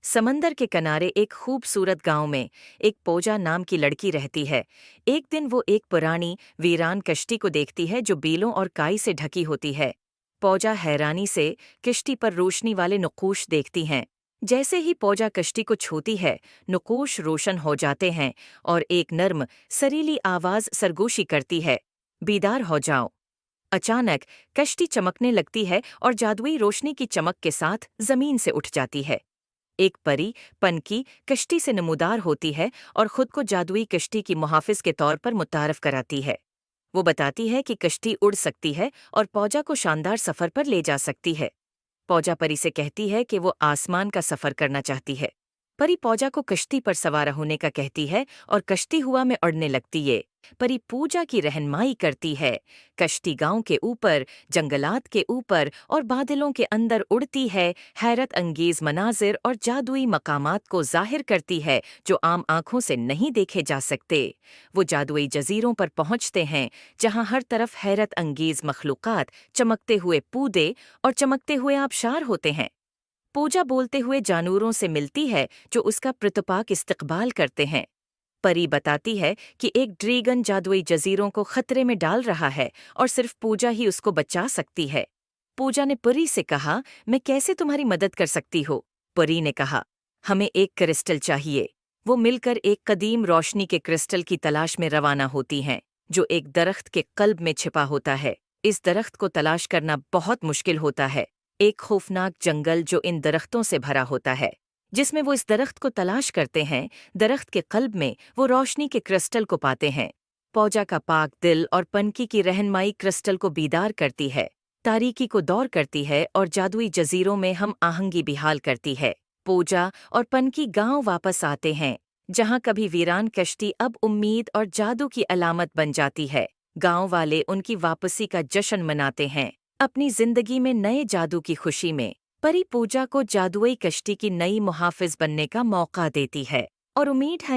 समंदर के किनारे एक खूबसूरत गांव में एक पूजा नाम की लड़की रहती है। एक दिन वो एक पुरानी वीरान कश्ती को देखती है जो बीलों और काई से ढकी होती है। पूजा हैरानी से कश्ती पर रोशनी वाले नक़ूश देखती हैं। जैसे ही पूजा कश्ती को छूती है, नक़ूश रोशन हो जाते हैं और एक नर्म सरीली आवाज सरगोशी करती है, बीदार हो जाओ। अचानक कश्ती चमकने लगती है और जादुई रोशनी की चमक के साथ जमीन से उठ जाती है। एक परी पनकी कश्ती से नमूदार होती है और खुद को जादुई कश्ती की मुहाफिज के तौर पर मुतारफ कराती है। वो बताती है कि कश्ती उड़ सकती है और पूजा को शानदार सफर पर ले जा सकती है। पूजा परी से कहती है कि वो आसमान का सफर करना चाहती है। परी पूजा को कश्ती पर सवार होने का कहती है और कश्ती हवा में उड़ने लगती है। परी पूजा की रहनुमाई करती है। कश्ती गांव के ऊपर, जंगलात के ऊपर और बादलों के अंदर उड़ती है, हैरत अंगेज मनाजिर और जादुई मकामात को जाहिर करती है जो आम आंखों से नहीं देखे जा सकते। वो जादुई जजीरों पर पहुंचते हैं जहां हर तरफ हैरत अंगेज मखलूकात, चमकते हुए पूदे और चमकते हुए आबशार होते हैं। पूजा बोलते हुए जानूरों से मिलती है जो उसका प्रतिपाक इस्तकबाल करते हैं। परी बताती है कि एक ड्रैगन जादुई जजीरों को खतरे में डाल रहा है और सिर्फ पूजा ही उसको बचा सकती है। पूजा ने परी से कहा, मैं कैसे तुम्हारी मदद कर सकती हो? परी ने कहा, हमें एक क्रिस्टल चाहिए। वो मिलकर एक कदीम रोशनी के क्रिस्टल की तलाश में रवाना होती हैं, जो एक दरख्त के कल्ब में छिपा होता है। इस दरख्त को तलाश करना बहुत मुश्किल होता है। एक खौफनाक जंगल जो इन दरख्तों से भरा होता है। जिसमें वो इस दरख्त को तलाश करते हैं, दरख्त के कल्ब में वो रोशनी के क्रिस्टल को पाते हैं। पूजा का पाक दिल और पनकी की रहनुमाई क्रिस्टल को बीदार करती है, तारीकी को दौर करती है और जादुई जजीरों में हम आहंगी बिहाल करती है। पूजा और पनकी गांव वापस आते हैं, जहां कभी वीरान कश्ती अब उम्मीद और जादू की अलामत बन जाती है। गांव वाले उनकी वापसी का जश्न मनाते हैं, अपनी जिंदगी में नए जादू की खुशी में। परी पूजा को जादुई कश्ती की नई मुहाफिज बनने का मौका देती है और उम्मीद है